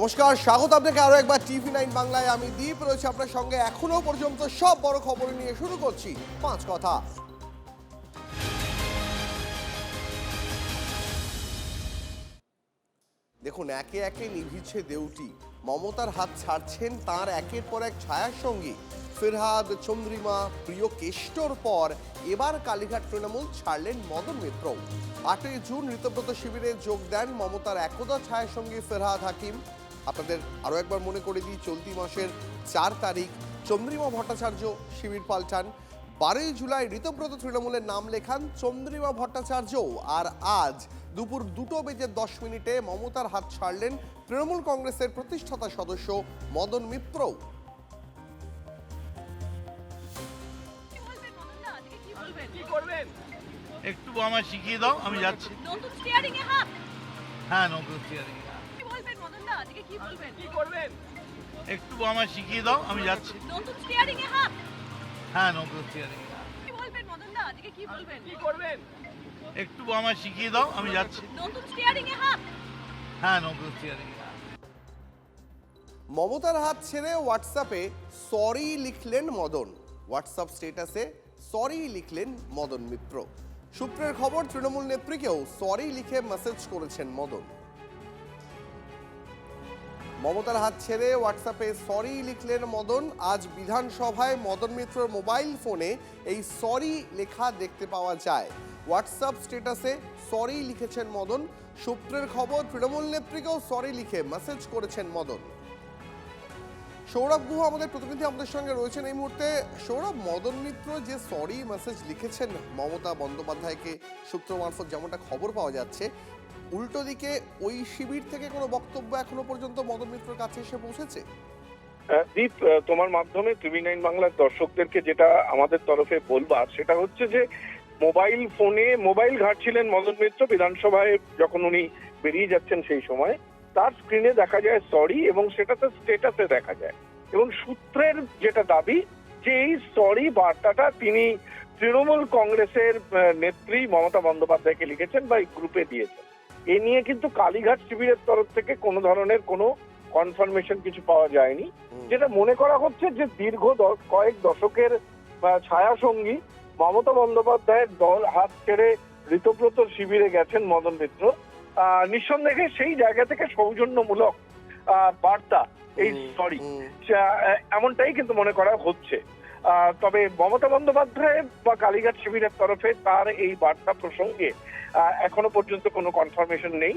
নমস্কার, স্বাগত আপনাকে আরো একবার টিভি9 বাংলায়। আমি দীপ রয়েছে আপনার সঙ্গে এখনো পর্যন্ত সব বড় খবর নিয়ে শুরু করছি পাঁচ কথা। দেখুন, একে একে নিভিছে দেউটি। মমতার হাত ছাড়ছেন তার একের পর এক ছায়ার সঙ্গী। ফিরহাদ, চন্দ্রিমা, প্রিয় কেষ্টর পর এবার কালীঘাট তৃণমূল ছাড়লেন মদন মিত্র। 8ই জুন ঋতব্রত শিবিরে যোগ দেন মমতার একদা ছায়ার সঙ্গী ফিরহাদ হাকিম। আপনাদের আরও একবার মনে করে দিই, চলতি মাসের 4 তারিখ চন্দ্রিমা ভট্টাচার্য শিবির পাল্টান। 12ই জুলাই ঋতব্রত তৃণমূলের নাম লেখান চন্দ্রিমা ভট্টাচার্য। আর আজ দুপুর 2:10 মমতার হাত ছাড়লেন তৃণমূল কংগ্রেসের প্রতিষ্ঠাতা সদস্য মদন মিত্র। একটু আমার শিখিয়ে দাও, আমি যাচ্ছি। নতুন স্টিয়ারিং এ হাত। হ্যাঁ, নতুন স্টিয়ারিং। কি বলবেন মদন দা, আজকে কি বলবেন? কি করবেন? একটু আমার শিখিয়ে দাও, আমি যাচ্ছি। নতুন স্টিয়ারিং এ হাত। হ্যাঁ, নতুন স্টিয়ারিং। কি বলবেন মদন দা, আজকে কি বলবেন? কি করবেন? একটু আমার শিখিয়ে দাও, আমি যাচ্ছি। নতুন স্টিয়ারিং এ হাত। হ্যাঁ, নতুন স্টিয়ারিং। মমতার হাত ছেড়ে হোয়াটসঅ্যাপে সরি লিখলেন মদন। হোয়াটসঅ্যাপ স্ট্যাটাসে সরি লিখলেন মদন মিত্র। সূত্রের খবর, তৃণমূল নেত্রীকেও সরি লিখে মেসেজ করেছেন মদন। মমতার হাত ছেড়ে হোয়াটসঅ্যাপে সরি লিখলেন মদন। আজ বিধানসভায় মদন মিত্রর মোবাইল ফোনে এই সরি লেখা দেখতে পাওয়া যায়। হোয়াটসঅ্যাপ স্ট্যাটাসে সরি লিখেছেন মদন। সূত্রের খবর, তৃণমূল নেত্রীকেও সরি লিখে মেসেজ করেছেন মদন। সৌরভ গুহ আমাদের প্রতিনিধি আমাদের সঙ্গে রয়েছেন এই মুহূর্তে। সৌরভ, মদন মিত্র যে সরি মেসেজ লিখেছেন মমতা বন্দ্যোপাধ্যায়কে, সূত্র মারফত যেমনটা খবর পাওয়া যাচ্ছে, উল্টো দিকে ওই শিবির থেকে কোনো বক্তব্য এখনো পর্যন্ত মদন মিত্রের কাছে এসে পৌঁছেছে? দীপ, তোমার মাধ্যমে টিভি9 বাংলার দর্শকদেরকে যেটা আমাদের তরফে বলবার সেটা হচ্ছে যে মোবাইল ফোনে মোবাইল ঘাঁটছিলেন মদন মিত্র বিধানসভায় যখন উনি বেরিয়ে যাচ্ছেন সেই সময়। তার স্ক্রিনে দেখা যায় সরি এবং সেটা তো স্ট্যাটাসে দেখা যায়। এবং সূত্রের যেটা দাবি যে এই সরি বার্তাটা তিনি তৃণমূল কংগ্রেসের নেত্রী মমতা বন্দ্যোপাধ্যায়কে লিখেছেন বা এই গ্রুপে দিয়েছেন। এ নিয়ে কিন্তু কালীঘাট শিবিরের তরফ থেকে কোনো ধরনের কোনো কনফার্মেশন কিছু পাওয়া যায়নি। যেটা মনে করা হচ্ছে যে দীর্ঘ কয়েক দশকের ছায়া সঙ্গী মমতা বন্দ্যোপাধ্যায়ের দল হাত ছেড়ে ঋতব্রত শিবিরে গেছেন মদন মিত্র। নিঃসন্দেহে সেই জায়গা থেকে সৌজন্যমূলক বার্তা এই সরি এমনটাই কিন্তু মনে করা হচ্ছে। তবে মমতা বন্দ্যোপাধ্যায় বা কালীঘাট শিবিরের তরফে তার এই বার্তা প্রসঙ্গে এখনো পর্যন্ত কোনো কনফার্মেশন নেই।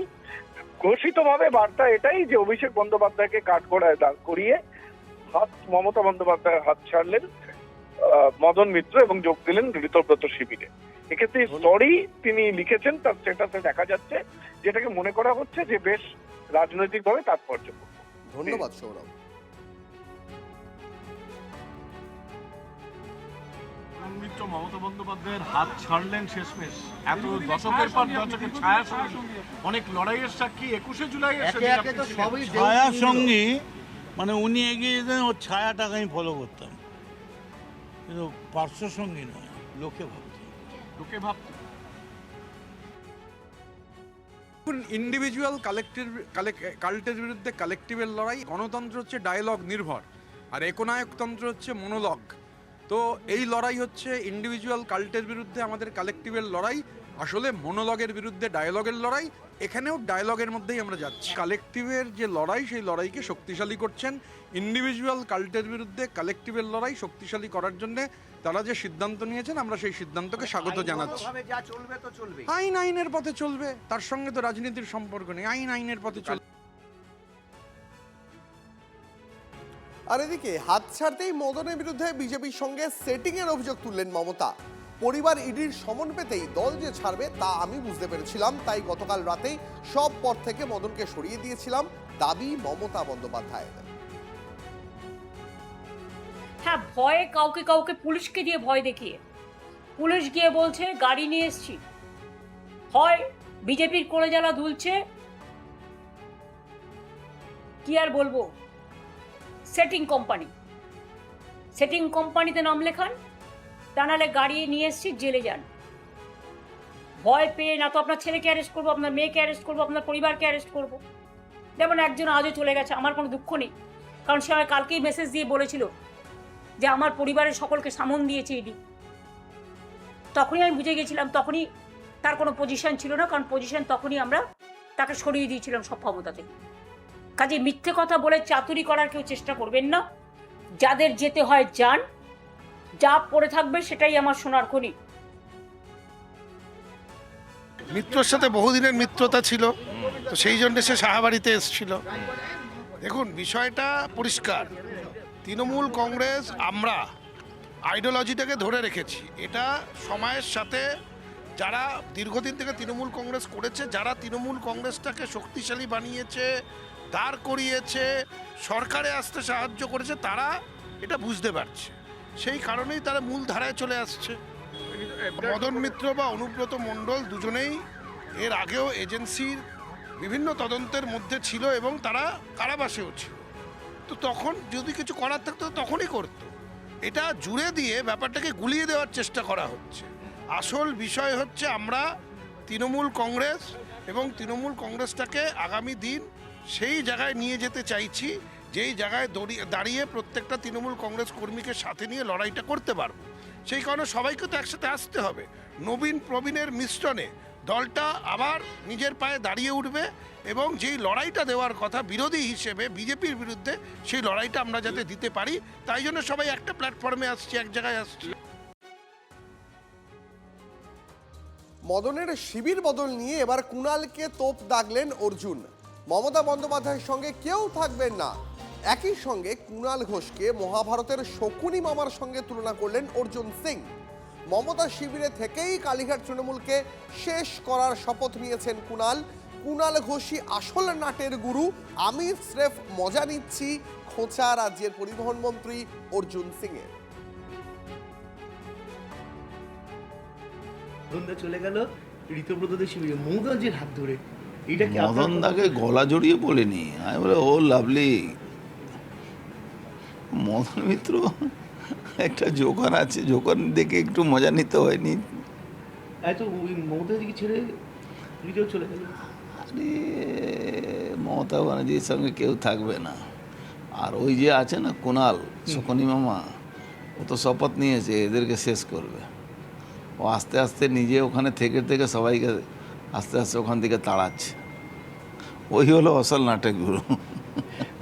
ঘোষিতভাবে বার্তা এটাই যে অভিষেক বন্দ্যোপাধ্যায়কে কাঠগড়ায় দাঁড় করিয়ে মমতা বন্দ্যোপাধ্যায়ের হাত ছাড়লেন মদন মিত্র এবং যোগ দিলেন ঋতব্রত শিবিরে। এক্ষেত্রে সরি তিনি লিখেছেন তার স্ট্যাটাসে দেখা যাচ্ছে, যেটাকে মনে করা হচ্ছে যে বেশ রাজনৈতিকভাবে তাৎপর্যপূর্ণ। ধন্যবাদ সৌরভ। মিত্র মমতা বন্দ্যোপাধ্যায়ের হাত ছাড়লেন শেষমেশ। এত দশকের পর দশকের ছায়া সঙ্গী, অনেক লড়াইয়ের সাক্ষী। 21শে জুলাই ছায়া সঙ্গী মানে উনি এগিয়ে যেতেন, ওর ছায়াটাকে আমি ফলো করতাম, কিন্তু পার্শ্ব সঙ্গী নয়। লোকে ভাবত ইন্ডিভিজুয়াল কাল্টের বিরুদ্ধে কালেকটিভের লড়াই। গণতন্ত্র হচ্ছে ডায়ালগ নির্ভর, আর একনায়কতন্ত্র হচ্ছে মনোলগ। তো এই লড়াই হচ্ছে ইন্ডিভিজুয়াল কাল্টের বিরুদ্ধে আমাদের কালেকটিভের লড়াই, আসলে মনোলগের বিরুদ্ধে ডায়ালগের লড়াই। এখানেও ডায়ালগের মধ্যেই আমরা যাচ্ছি। কালেকটিভের যে লড়াই, সেই লড়াইকে শক্তিশালী করছেন। ইন্ডিভিজুয়াল কাল্টের বিরুদ্ধে কালেকটিভের লড়াই শক্তিশালী করার জন্য তারা যে সিদ্ধান্ত নিয়েছেন, আমরা সেই সিদ্ধান্তকে স্বাগত জানাচ্ছি। আইন আইনের পথে চলবে, তার সঙ্গে তো রাজনীতির সম্পর্ক নেই। আইন আইনের পথে চলবে। আর এদিকে হাত ছাড়তেই মদনের বিরুদ্ধে বিজেপির সঙ্গে সেটিং এর অভিযোগ তুললেন মমতা। পরিবার ইডির সমন পেতেই দল যে ছাড়বে তা আমি বুঝতে পেরেছিলাম, তাই গতকাল রাতেই সব পদ থেকে মদনকে সরিয়ে দিয়েছিলাম, দাবি মমতা বন্দ্যোপাধ্যায়ের। হ্যাঁ, ভয়ে কাউকে কাউকে পুলিশকে দিয়ে ভয় দেখিয়ে পুলিশ গিয়ে বলছে গাড়ি নিয়ে এসছি। হয় বিজেপির কোলে জ্বালা দুলছে, কি আর বলবো। সেটিং কোম্পানিতে নাম লেখান, তা নাহলে গাড়ি নিয়ে এসছি, জেলে যান। ভয় পেয়ে না তো আপনার ছেলেকে অ্যারেস্ট করবো, আপনার মেয়েকে অ্যারেস্ট করবো, আপনার পরিবারকে অ্যারেস্ট করবো। যেমন একজন আজও চলে গেছে, আমার কোনো দুঃখ নেই, কারণ সে আমায় কালকেই মেসেজ দিয়ে বলেছিল যে আমার পরিবারের সকলকে সামন দিয়েছে ইডি। তখনই আমি বুঝে গেছিলাম, তখনই তার কোনো পজিশন ছিল না, কারণ পজিশন তখনই আমরা তাকে সরিয়ে দিয়েছিলাম সব ক্ষমতা থেকে। কাজে মিথ্যে কথা বলে চাতুরি করার কেউ চেষ্টা করবেন না। যাদের যেতে হয় যান, যা পড়ে থাকবে সেটাই আমার সোনার খনি। মিত্রর সাথে বহুদিনের মিত্রতা ছিল, তো সেই জন্য সে সাহাবাড়িতে এসেছিল। দেখুন, বিষয়টা পরিষ্কার, তৃণমূল কংগ্রেস আমরা আইডিওলজিটাকে ধরে রেখেছি। এটা সময়ের সাথে যারা দীর্ঘদিন থেকে তৃণমূল কংগ্রেস করেছে, যারা তৃণমূল কংগ্রেসটাকে শক্তিশালী বানিয়েছে, দাঁড় করিয়েছে, সরকারে আসতে সাহায্য করেছে, তারা এটা বুঝতে পারছে। সেই কারণেই তারা মূল ধারায় চলে আসছে। মদন মিত্র বা অনুব্রত মণ্ডল দুজনেই এর আগেও এজেন্সির বিভিন্ন তদন্তের মধ্যে ছিল এবং তারা কারাবাসেও ছিল। তো তখন যদি কিছু করার থাকতো তখনই করত। এটা জুড়ে দিয়ে ব্যাপারটাকে গুলিয়ে দেওয়ার চেষ্টা করা হচ্ছে। আসল বিষয় হচ্ছে আমরা তৃণমূল কংগ্রেস এবং তৃণমূল কংগ্রেসটাকে আগামী দিন সেই জায়গায় নিয়ে যেতে চাইছি, যেই জায়গায় দাঁড়িয়ে প্রত্যেকটা তৃণমূল কংগ্রেস কর্মীকে সাথে নিয়ে লড়াইটা করতে পারবো। সেই কারণে সবাইকে তো একসাথে আসতে হবে। নবীন প্রবীণের মিশ্রণে দলটা আবার নিজের পায়ে দাঁড়িয়ে উঠবে এবং যেই লড়াইটা দেওয়ার কথা বিরোধী হিসেবে বিজেপির বিরুদ্ধে, সেই লড়াইটা আমরা যাতে দিতে পারি, তাই জন্য সবাই একটা প্ল্যাটফর্মে আসছি, এক জায়গায় আসছি। মদনের শিবির বদল নিয়ে এবার কুণালকে তোপ দাগলেন অর্জুন। মমতা বন্দ্যোপাধ্যায়ের সঙ্গে কেউ থাকবেন না। একই সঙ্গে কুণাল ঘোষকে মহাভারতের শকুনি মামার সঙ্গে তুলনা করলেন অর্জুন সিং। মমতা শিবিরে থেকেই কালীঘাট তৃণমূলকে শেষ করার শপথ নিয়েছেন কুণাল। কুণাল ঘোষই আসল নাটের গুরু, আমি স্রেফ মজা নিচ্ছি, খোঁচা রাজ্যের পরিবহন মন্ত্রী অর্জুন সিং এর। মদনদা চলে গেল ঋতব্রতদের শিবিরে মৌদাজির হাত ধরে। এটা কি মদনদাকে গলা জড়িয়ে বলিনি, আমি বলে ও লাভলি। মদন মিত্র একটা জোকার আছে, জোকার দেখে একটু মজা নিতে হয়নি। এত ওই মমতাজিকে ছেড়ে ঋতু চলে গেল। আরে মমতা ব্যানার্জির সঙ্গে কেউ থাকবে না। আর ওই যে আছে না কুণাল শকুনি মামা, ও তো শপথ নিয়েছে এদেরকে শেষ করবে। ও আস্তে আস্তে নিজে ওখানে থেকে থেকে সবাইকে আস্তে আস্তে ওখান থেকে তাড়াচ্ছে। ওই হলো আসল নাটক গুরু।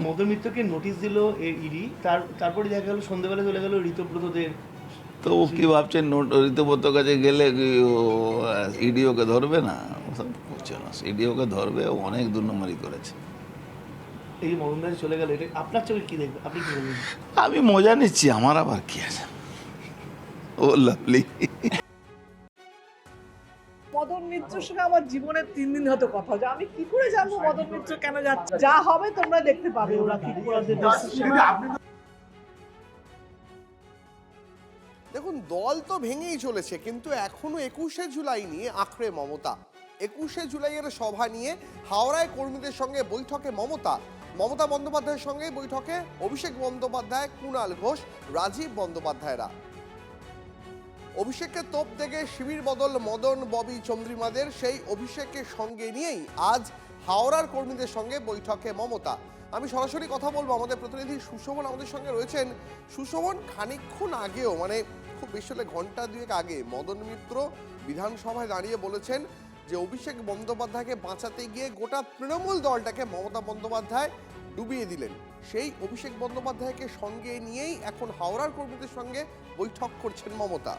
মদন মিত্রকে নোটিশ দিল ইডি, তারপরে দেখা গেল সন্ধ্যেবেলা চলে গেল ঋতব্রতদের। তো ও কি ভাবছে ঋতুব্রতর কাছে গেলে ইডিওকে ধরবে না? ওসব করছে না, ইডিওকে ধরবে। ও অনেক দুর্নমারি করেছে। এই যে মদনদাজি চলে গেল, এটা আপনার চোখে কি দেখবে, আপনি কি বলবেন? আমি মজা নিচ্ছি, আমার আবার কি আছে। ও লাভলি। মদন মিত্রর সঙ্গে আমার জীবনের 3 দিন হয়তো কথা হচ্ছে। আমি কি করে জানবো মদন মিত্র কেন যাচ্ছে? যা হবে তোমরা দেখতে পাবে ওরা কি করে। দেখুন, দল তো ভেঙেই চলেছে, কিন্তু এখনো 21শে জুলাই নিয়ে আঁকড়ে মমতা। 21শে জুলাইয়ের সভা নিয়ে হাওড়ায় কর্মীদের সঙ্গে বৈঠকে মমতা বন্দ্যোপাধ্যায়ের সঙ্গে বৈঠকে অভিষেক বন্দ্যোপাধ্যায়, কুণাল ঘোষ, রাজীব বন্দ্যোপাধ্যায়রা। অভিষেককে তোপ থেকে শিবির বদল মদন, ববি, চন্দ্রিমাদের, সেই অভিষেকের সঙ্গে নিয়েই আজ হাওড়ার কর্মীদের সঙ্গে বৈঠকে মমতা। আমি সরাসরি কথা বলবো, আমাদের প্রতিনিধি সুশোভন আমাদের সঙ্গে রয়েছেন। সুশোভন, খানিকক্ষণ আগেও, মানে খুব বেশি হলে ঘন্টা দুয়েক আগে, মদন মিত্র বিধানসভায় দাঁড়িয়ে বলেছেন যে অভিষেক বন্দ্যোপাধ্যায়কে বাঁচাতে গিয়ে গোটা তৃণমূল দলটাকে মমতা বন্দ্যোপাধ্যায় ডুবিয়ে দিলেন। সেই অভিষেক বন্দ্যোপাধ্যায়কে সঙ্গে নিয়েই এখন হাওড়ার কর্মীদের সঙ্গে বৈঠক করছেন মমতা।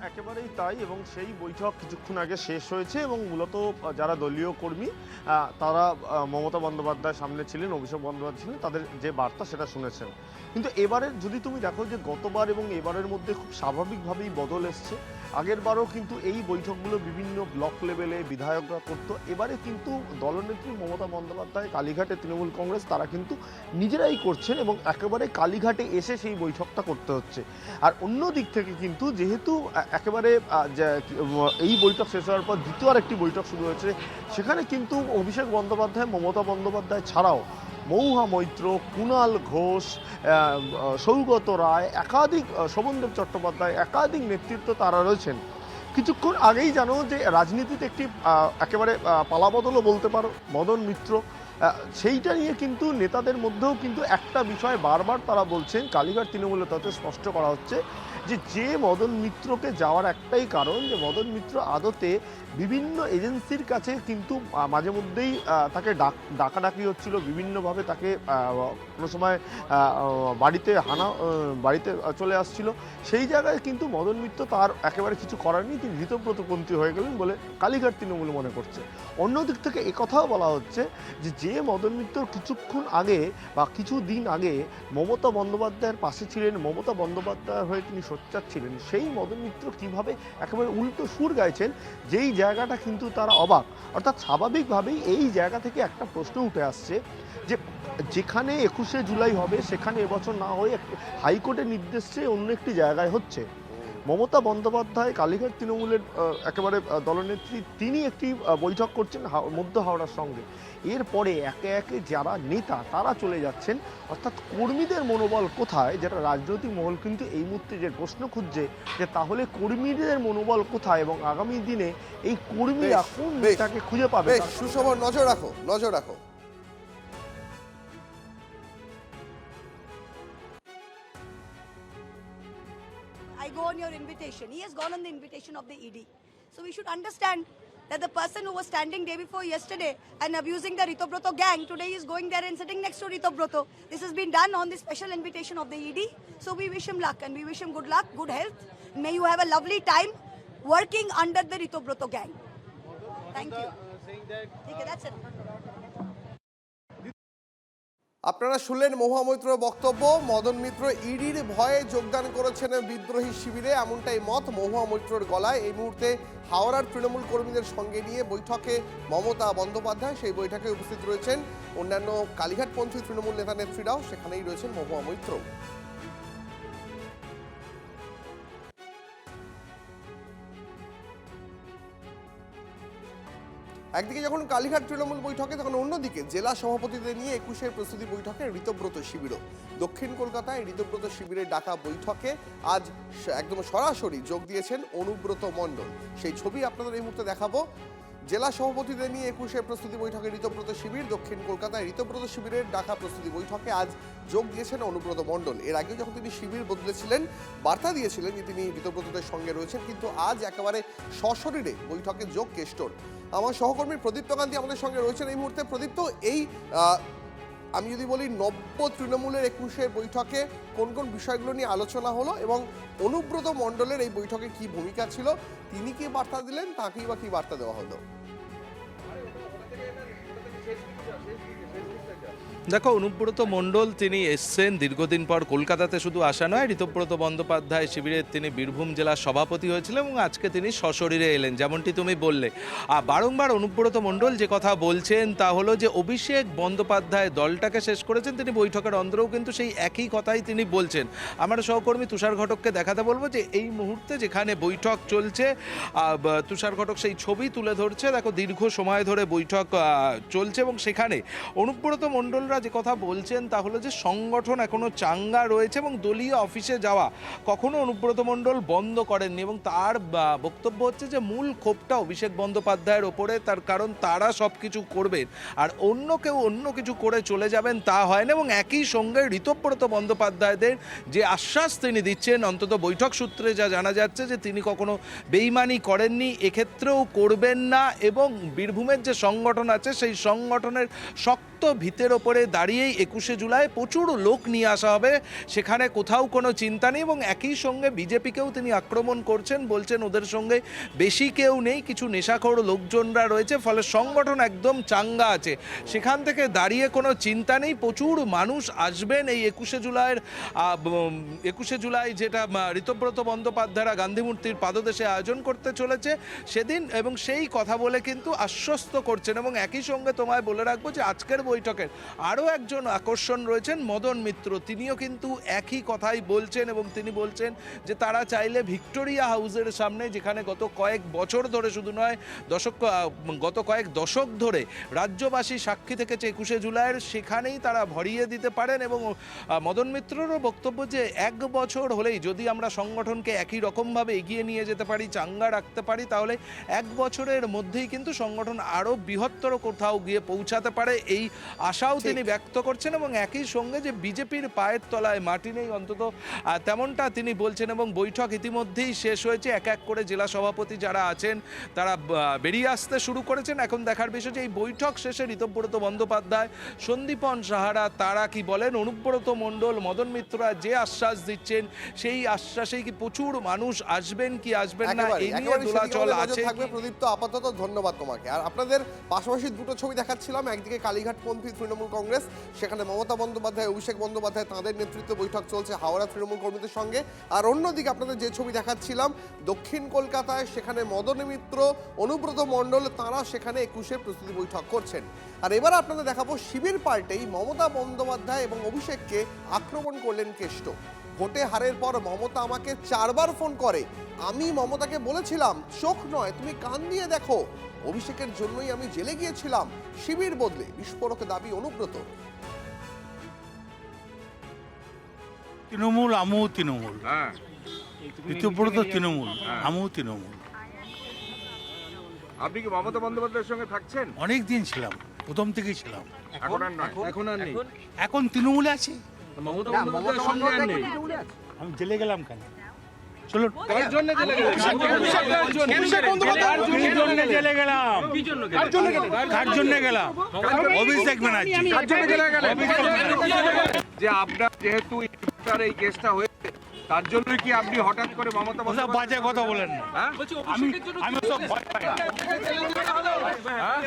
একেবারেই তাই, এবং সেই বৈঠক কিছুক্ষণ আগে শেষ হয়েছে এবং মূলত যারা দলীয় কর্মী তারা মমতা বন্দ্যোপাধ্যায়ের সামনে ছিলেন, অভিষেক বন্দ্যোপাধ্যায় ছিলেন, তাদের যে বার্তা সেটা শুনেছেন। কিন্তু এবারের যদি তুমি দেখো যে গতবার এবং এবারের মধ্যে খুব স্বাভাবিকভাবেই বদল এসছে। আগের বারও কিন্তু এই বৈঠকগুলো বিভিন্ন ব্লক লেভেলে বিধায়করা করতো। এবারে কিন্তু দলনেত্রী মমতা বন্দ্যোপাধ্যায়, কালীঘাটে তৃণমূল কংগ্রেস, তারা কিন্তু নিজেরাই করছেন এবং একেবারে কালীঘাটে এসে সেই বৈঠকটা করতে হচ্ছে। আর অন্য দিক থেকে কিন্তু যেহেতু একেবারে এই বৈঠক শেষ হওয়ার পর দ্বিতীয় আরেকটি বৈঠক শুরু হয়েছে, সেখানে কিন্তু অভিষেক বন্দ্যোপাধ্যায়, মমতা বন্দ্যোপাধ্যায় ছাড়াও মৌহা মৈত্র, কুণাল ঘোষ, সৌগত রায়, একাধিক শোভনদেব চট্টোপাধ্যায়, একাধিক নেতৃত্ব তারা রয়েছেন। কিছুক্ষণ আগেই জানো যে রাজনীতিতে একটি একেবারে পালাবদলও বলতে পারো, মদন মিত্র, সেইটা নিয়ে কিন্তু নেতাদের মধ্যেও কিন্তু একটা বিষয় বারবার তারা বলছেন, কালীঘাট তৃণমূলে তাতে স্পষ্ট করা হচ্ছে যে মদন মিত্রকে যাওয়ার একটাই কারণ যে মদন মিত্র আদতে বিভিন্ন এজেন্সির কাছে কিন্তু মাঝে মধ্যেই তাকে ডাকাডাকি হচ্ছিল, বিভিন্নভাবে তাকে কোনো সময় বাড়িতে চলে আসছিল। সেই জায়গায় কিন্তু মদন মিত্র তার একেবারে কিছু করার নেই, তিনি ঋতব্রতপন্থী হয়ে গেলেন বলে কালীঘাট তৃণমূল মনে করছে। অন্যদিক থেকে একথাও বলা হচ্ছে যে মদন মিত্র কিছুক্ষণ আগে বা কিছু দিন আগে মমতা বন্দ্যোপাধ্যায়ের পাশে ছিলেন, মমতা বন্দ্যোপাধ্যায়ের হয়ে তিনি সোচ্চার ছিলেন, সেই মদন মিত্র কীভাবে একেবারে উল্টো সুর গাইছেন, যেই জায়গাটা কিন্তু তারা অবাক। অর্থাৎ স্বাভাবিকভাবেই এই জায়গা থেকে একটা প্রশ্ন উঠে আসছে যে যেখানে 21শে জুলাই হবে সেখানে এবছর না হয়ে হাইকোর্টের নির্দেশে অন্য একটি জায়গায় হচ্ছে। মমতা বন্দ্যোপাধ্যায় কালীঘাট তৃণমূলের একেবারে দলনেত্রী, তিনি একটি বৈঠক করছেন মধ্য হাওড়ার সঙ্গে। এরপরে একে একে যারা নেতা তারা চলে যাচ্ছেন, অর্থাৎ কর্মীদের মনোবল কোথায়, যেটা রাজনৈতিক মহল কিন্তু এই মুহূর্তে যে প্রশ্ন খুঁজছে যে তাহলে কর্মীদের মনোবল কোথায় এবং আগামী দিনে এই কর্মীরা কোন নেতাকে খুঁজে পাবে। সুশোভন, নজর রাখো, নজর রাখো। I go on your invitation. He has gone on the invitation of the ED. So we should understand that the person who was standing day before yesterday and abusing the Ritobroto gang, today is going there and sitting next to Ritobroto. This has been done on the special invitation of the ED. So we wish him luck and we wish him good luck, good health. May you have a lovely time working under the Ritobroto gang. Thank you. Okay, that's it. আপনারা শুনলেন মহুয়া মৈত্রের বক্তব্য। মদন মিত্র ইডির ভয়ে যোগদান করেছেন বিদ্রোহী শিবিরে, এমনটাই মত মহুয়া মৈত্রের গলায়। এই মুহূর্তে হাওড়ার তৃণমূল কর্মীদের সঙ্গে নিয়ে বৈঠকে মমতা বন্দ্যোপাধ্যায়, সেই বৈঠকে উপস্থিত রয়েছেন অন্যান্য কালীঘাটপন্থী তৃণমূল নেতা নেত্রীরাও, সেখানেই রয়েছেন মহুয়া মৈত্র। একদিকে যখন কালীঘাট তৃণমূল বৈঠকে, তখন অন্যদিকে জেলা সভাপতিদের নিয়ে 21শের প্রস্তুতি বৈঠকে ঋতব্রত শিবিরও। দক্ষিণ কলকাতায় ঋতব্রত শিবিরের ডাকা বৈঠকে আজ একদম সরাসরি যোগ দিয়েছেন অনুব্রত মণ্ডল। সেই ছবি আপনাদের এই মুহূর্তে দেখাবো। জেলা সভাপতিদের নিয়ে 21শের প্রস্তুতি বৈঠকে ঋতব্রত শিবির। দক্ষিণ কলকাতায় ঋতব্রত শিবিরের ডাকা প্রস্তুতি বৈঠকে আজ যোগ দিয়েছেন অনুব্রত মণ্ডল। এর আগে যখন তিনি শিবির বদলেছিলেন, বার্তা দিয়েছিলেন যে তিনি ঋতব্রতদের সঙ্গে রয়েছেন, কিন্তু আজ একেবারে সশরীরে বৈঠকে যোগ কেষ্টর। আমার সহকর্মী প্রদীপ্ত কান্তি আমাদের সঙ্গে রয়েছেন এই মুহূর্তে। প্রদীপ্ত, এই আমি যদি বলি নব্য তৃণমূলের 21শের বৈঠকে কোন কোন বিষয়গুলো নিয়ে আলোচনা হলো এবং অনুব্রত মণ্ডলের এই বৈঠকে কি ভূমিকা ছিল, তিনি কি বার্তা দিলেন, তাকেই বা কি বার্তা দেওয়া হলো? দেখো, অনুব্রত মণ্ডল তিনি এসছেন দীর্ঘদিন পর কলকাতাতে, শুধু আসা নয়, ঋতব্রত বন্দ্যোপাধ্যায় শিবিরের তিনি বীরভূম জেলার সভাপতি হয়েছিলেন এবং আজকে তিনি সশরীরে এলেন, যেমনটি তুমি বললে। আর বারংবার অনুব্রত মণ্ডল যে কথা বলছেন তা হলো যে অভিষেক বন্দ্যোপাধ্যায় দলটাকে শেষ করেছেন। তিনি বৈঠকের অন্তরেও কিন্তু সেই একই কথাই তিনি বলছেন। আমার সহকর্মী তুষার ঘটককে দেখাতে বলবো যে এই মুহূর্তে যেখানে বৈঠক চলছে, তুষার ঘটক সেই ছবি তুলে ধরছে। দেখো, দীর্ঘ সময় ধরে বৈঠক চলছে এবং সেখানে অনুব্রত মণ্ডল যে কথা বলছেন তা হলো যে সংগঠন এখনো চাঙ্গা রয়েছে এবং দলীয় অফিসে যাওয়া কখনো অনুব্রত মণ্ডল বন্ধ করেননি এবং তার বক্তব্য হচ্ছে যে মূল ক্ষোভটা অভিষেক বন্দ্যোপাধ্যায়ের ওপরে, তার কারণ তারা সব কিছু করবেন আর অন্য কেউ অন্য কিছু করে চলে যাবেন তা হয় না। এবং একই সঙ্গে ঋতব্রত বন্দ্যোপাধ্যায়দের যে আশ্বাস তিনি দিচ্ছেন, অন্তত বৈঠক সূত্রে যা জানা যাচ্ছে যে তিনি কখনো বেইমানি করেননি, এক্ষেত্রেও করবেন না এবং বীরভূমের যে সংগঠন আছে সেই সংগঠনের শক্ত ভিতের ওপরে দাঁড়িয়েই 21শে জুলাই প্রচুর লোক নিয়ে আসা হবে, সেখানে কোথাও কোনো চিন্তা নেই। এবং একই সঙ্গে বিজেপিকেও তিনি আক্রমণ করছেন, বলছেন ওদের সঙ্গে বেশি কেউ নেই, কিছু নেশাখোর লোকজনরা রয়েছে, ফলে সংগঠন একদম চাঙ্গা আছে, সেখান থেকে দাঁড়িয়ে কোনো চিন্তা নেই। প্রচুর মানুষ আসবেন এই 21শে জুলাই যেটা ঋতব্রত বন্দ্যোপাধ্যায়রা গান্ধী মূর্তির পাদদেশে আয়োজন করতে চলেছে সেদিন, এবং সেই কথা বলে কিন্তু আশ্বস্ত করছেন। এবং একই সঙ্গে তোমায় বলে রাখবো যে আজকের বৈঠকের। আরও একজন আকর্ষণ রয়েছেন মদন মিত্র, তিনিও কিন্তু একই কথাই বলছেন এবং তিনি বলছেন যে তারা চাইলে ভিক্টোরিয়া হাউসের সামনে, যেখানে গত কয়েক বছর ধরে শুধু নয় গত কয়েক দশক ধরে রাজ্যবাসী সাক্ষী থেকেছে 21শে জুলাইয়ের, সেখানেই তারা ভরিয়ে দিতে পারেন। এবং মদন মিত্ররও বক্তব্য যে 1 বছর হলেই যদি আমরা সংগঠনকে একই রকমভাবে এগিয়ে নিয়ে যেতে পারি, চাঙ্গা রাখতে পারি, তাহলে 1 বছরের মধ্যেই কিন্তু সংগঠন আরও বৃহত্তর কোথাও গিয়ে পৌঁছাতে পারে, এই আশাও তিনি ব্যক্ত করছেন। এবং একই সঙ্গে যে বিজেপির পায়ের তলায় মাটি নেই অন্তত তেমনটা তিনি বলছেন। এবং বৈঠক ইতিমধ্যেই শেষ হয়েছে, এক এক করে জেলা সভাপতি যারা আছেন তারা বেরিয়ে আসতে শুরু করেছেন। এখন দেখার বিষয় যে এই বৈঠক শেষে ঋতব্রত বন্দ্যোপাধ্যায়, সন্দীপন সাহারা তারা কি বলেন, অনুব্রত মণ্ডল, মদন মিত্ররা যে আশ্বাস দিচ্ছেন সেই আশ্বাসেই কি প্রচুর মানুষ আসবেন কি আসবেন না, এই নিয়ে দোলাচল আছে। প্রদীপ্ত, আপাতত ধন্যবাদ তোমাকে। আর আপনাদের পাশাপাশি দুটো ছবি দেখাচ্ছিলাম, একদিকে কালীঘাটপন্থী তৃণমূল কংগ্রেস, সেখানে মমতা বন্দ্যোপাধ্যায়, অভিষেক বন্দ্যোপাধ্যায় তাদের নেতৃত্বে বৈঠক চলছে হাওড়া তৃণমূল কর্মীদের সঙ্গে। আর অন্যদিকে আপনাদের যে ছবি দেখাচ্ছিলাম দক্ষিণ কলকাতায়, সেখানে মদন মিত্র, অনুব্রত মণ্ডল তারা সেখানে 21শে প্রস্তুতি বৈঠক করছেন। আর এবার আপনাদের দেখাবো শিবির পাল্টেই মমতা বন্দ্যোপাধ্যায় এবং অভিষেককে আক্রমণ করলেন কেষ্ট। ভোটে হারের পর মমতা আমাকে 4 বার ফোন করে, আমি মমতাকে বলেছিলাম চোখ নয় তুমি কান দিয়ে দেখো, অভিষেকের জন্যই আমি জেলে গিয়েছিলাম, শিবির বদলে বিস্ফোরক দাবি অনুব্রত। তৃণমূল, আমিও তৃণমূল, ঋতব্রত তৃণমূল, আমিও তৃণমূল। আপনি কি মমতা বন্দ্যোপাধ্যায়ের সঙ্গে থাকছেন? অনেক দিন ছিলাম, প্রথম থেকেই ছিলাম। এখন আর নয়, এখন আর নেই। এখন তৃণমূলে আছি। মমতা বন্দ্যোপাধ্যায়ের সঙ্গে আর নেই। আমি জেলে গেলাম কেন? চলো, কার জন্য জেলে গেলেন? জেলে গেলাম, কার জন্য গেলাম? অভিষেক ব্যানার্জি। যে আপনার যেহেতু এই কেসটা হয়েছে তার জন্য কি আপনি হঠাৎ করে মমতা বাজে কথা বলেন না। আমি সব ভয় পাই না।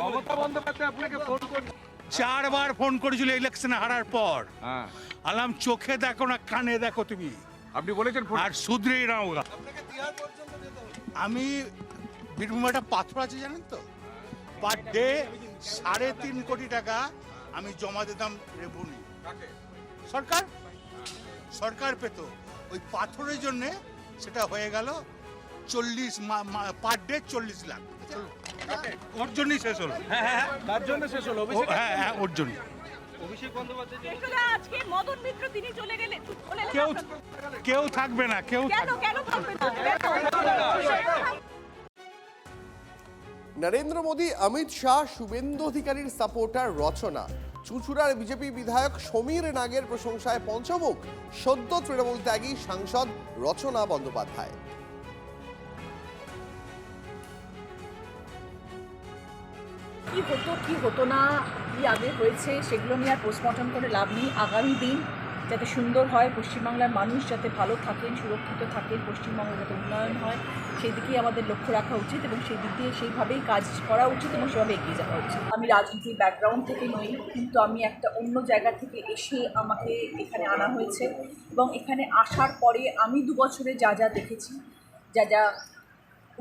মমতা বন্দ্যোপাধ্যায় আপনাকে ফোন করে 4 বার ফোন করেছিল ইলেকশন হারার পর। আলাম চোখে দেখো না কানে দেখো তুমি, আপনি বলেছেন আর শুধরেই না ওরা। আমি বীরভূমে একটা পাথর আছে জানেন তো, পার ডে 3.5 কোটি টাকা আমি জমা দিতাম রেভিনিউ। সরকার পেত, ওই পাথরের জন্য সেটা হয়ে গেল 40 পার ডে 40 লাখ। ওর জন্যই শেষ হলো। তার জন্য শেষ হলো। হ্যাঁ, ওর জন্য। আজকে মদন মিত্র তিনি চলে গেলেন, কেউ থাকবে না, কেউ কেন থাকবে না? নরেন্দ্র মোদী, অমিত শাহ, শুভেন্দু অধিকারীর সাপোর্টার রচনা, চুঁচুড়ার বিজেপি বিধায়ক সমীর নাগের প্রশংসায় পঞ্চমুখ, সদ্য তৃণমূল ত্যাগী সাংসদ রচনা বন্দ্যোপাধ্যায়। কি হতো কি হতো না, কি আগে হয়েছে সেগুলো নিয়ে আর পোস্টমর্টম করে লাভ নেই। আগামী দিন যাতে সুন্দর হয়, পশ্চিমবাংলার মানুষ যাতে ভালো থাকেন, সুরক্ষিত থাকেন, পশ্চিমবঙ্গ যাতে উন্নয়ন হয়, সেই দিকেই আমাদের লক্ষ্য রাখা উচিত এবং সেই দিক দিয়ে সেইভাবেই কাজ করা উচিত এবং সেভাবে এগিয়ে যাওয়া উচিত। আমি রাজনীতির ব্যাকগ্রাউন্ড থেকে নই, কিন্তু আমি একটা অন্য জায়গা থেকে এসে আমাকে এখানে আনা হয়েছে এবং এখানে আসার পরে আমি 2 বছরে যা যা দেখেছি, যা যা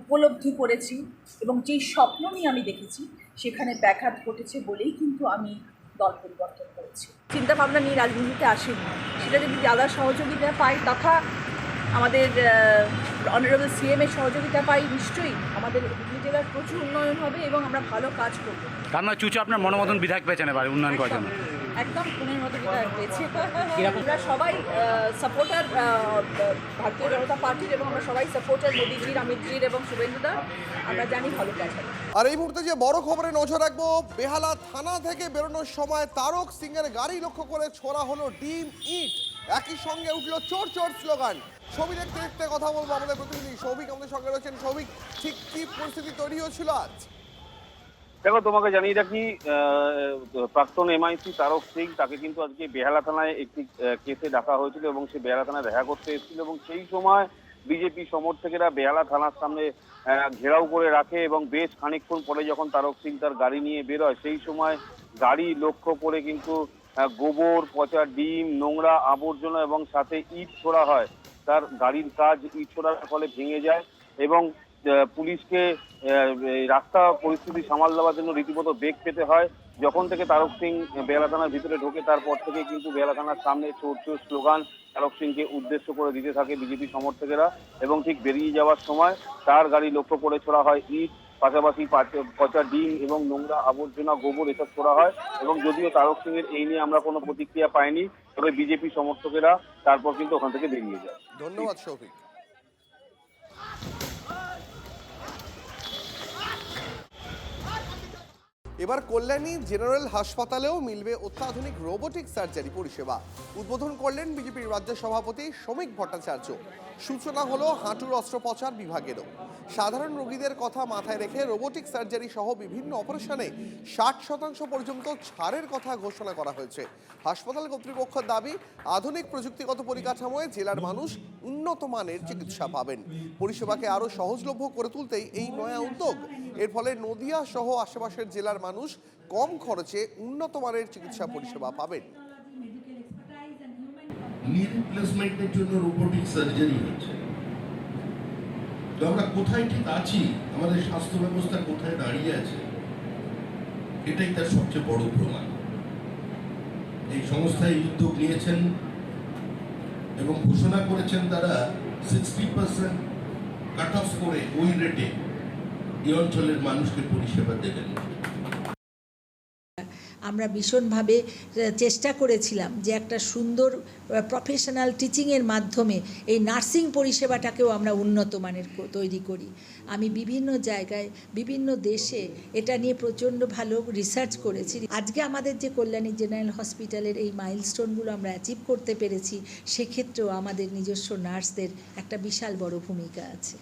উপলব্ধি করেছি এবং যেই স্বপ্ন নিয়ে আমি দেখেছি সেখানে ব্যাঘাত ঘটেছে বলেই কিন্তু আমি দল পরিবর্তন করেছি। চিন্তাভাবনা নিয়ে রাজনীতিতে আসেনি, সেটা যদি দাদার সহযোগিতা পাই তথা আমাদের অনারেবল সিএমের সহযোগিতা পাই, নিশ্চয়ই আমাদের হুগলি জেলার প্রচুর উন্নয়ন হবে এবং আমরা ভালো কাজ করবো। তার মানে চুচু আপনার মনোমতন বিধায়ক পেয়েছেন এবার উন্নয়ন করার জন্য? একদম খুনের মতো বিধায়ক পেয়েছে। আমরা সবাই সাপোর্টার ভারতীয় জনতা পার্টির এবং আমরা সবাই সাপোর্টার মোদীজির, অমিতজির এবং শুভেন্দুদার। আমরা জানি ভালো কাজ হবে। আর এই মুহূর্তে যে বড় খবরে নজর রাখবো, বেহালা থানা থেকে বেরোনোর সময় তারক সিং এর গাড়ি লক্ষ্য করে ছোড়া হলো ডিম, ইট, একই সঙ্গে উঠলো চোর চোর স্লোগান। ছবি দেখতে দেখতে কথা বলবো আমাদের প্রতিনিধি সৌভিক আমাদের সঙ্গে রয়েছেন। সৌভিক, ঠিক কি পরিস্থিতি তৈরি হচ্ছিল আজ? দেখো, তোমাকে জানিয়ে রাখি, প্রাক্তন এমআইসি তারক সিং, তাকে কিন্তু আজকে বেহালা থানায় একটি কেসে ডাকা হয়েছিল এবং সে বেহালা থানায় দেখা করতে এসেছিল এবং সেই সময় বিজেপি সমর্থকেরা বেহালা থানার সামনে ঘেরাও করে রাখে এবং বেশ খানিকক্ষণ পরে যখন তারক সিং তার গাড়ি নিয়ে বেরোয়, সেই সময় গাড়ি লক্ষ্য করে কিন্তু গোবর, পচা ডিম, নোংরা আবর্জনা এবং সাথে ইট ছোড়া হয়। তার গাড়ির কাজ ইট ছোড়ার ফলে ভেঙে যায় এবং পুলিশকে রাস্তা পরিস্থিতি সামাল দেওয়ার জন্য রীতিমতো বেগ পেতে হয়। যখন থেকে তারক সিং বেহালা থানার ভিতরে ঢোকে তারপর থেকে কিন্তু বেহালা থানার সামনে চোর চোর স্লোগান তারক সিংকে উদ্দেশ্য করে দিতে থাকে বিজেপি সমর্থকেরা, এবং ঠিক বেরিয়ে যাওয়ার সময় তার গাড়ি লক্ষ্য করে ছোড়া হয় ইট, পাশাপাশি পচা ডিম এবং নোংরা আবর্জনা, গোবর এসব ছোড়া হয়। এবং যদিও তারক সিং এর এই নিয়ে আমরা কোনো প্রতিক্রিয়া পাইনি, তবে বিজেপি সমর্থকেরা তারপর কিন্তু ওখান থেকে বেরিয়ে যায়। ধন্যবাদ শৌভিক। এবার কল্যাণী জেনারেল হাসপাতালেও মিলবে অত্যাধুনিক রোবোটিক সার্জারি পরিষেবা। উদ্বোধন করলেন বিজেপির রাজ্য সভাপতি শ্রমিক ভট্টাচার্য। সূচনা হলো হাঁটুর অস্ত্রোপচার বিভাগেরও। সাধারণ রোগীদের কথা মাথায় রেখে রোবোটিক সার্জারি সহ বিভিন্ন অপারেশনে 60% পর্যন্ত ছাড়ের কথা ঘোষণা করা হয়েছে। হাসপাতাল কর্তৃপক্ষের দাবি, আধুনিক প্রযুক্তিগত পরিকাঠামোয় জেলার মানুষ উন্নত মানের চিকিৎসা পাবেন। পরিষেবাকে আরও সহজলভ্য করে তুলতেই এই নয়া উদ্যোগ। এর ফলে নদিয়া সহ আশেপাশের জেলার মানুষ কম খরচে উন্নত মানের চিকিৎসা পরিষেবা পাবেন। নি রিপ্লেসমেন্টের জন্য রোবোটিক সার্জারি হচ্ছে। তো আমরা কোথায় ঠিক আছি, আমাদের স্বাস্থ্য ব্যবস্থা কোথায় দাঁড়িয়ে আছে, এটাই তার সবচেয়ে বড় প্রমাণ। এই সংস্থা এই উদ্যোগ নিয়েছেন এবং ঘোষণা করেছেন তারা 60% কাট অফ করে ওই রেটে এই অঞ্চলের মানুষকে পরিষেবা দেবেন। আমরা ভীষণভাবে চেষ্টা করেছিলাম যে একটা সুন্দর প্রফেশনাল টিচিংয়ের মাধ্যমে এই নার্সিং পরিষেবাটাকেও আমরা উন্নত মানের তৈরি করি। আমি বিভিন্ন জায়গায় বিভিন্ন দেশে এটা নিয়ে প্রচণ্ড ভালো রিসার্চ করেছি। আজকে আমাদের যে কল্যাণী জেনারেল হসপিটালের এই মাইলস্টোনগুলো আমরা অ্যাচিভ করতে পেরেছি, সেক্ষেত্রেও আমাদের নিজস্ব নার্সদের একটা বিশাল বড় ভূমিকা আছে।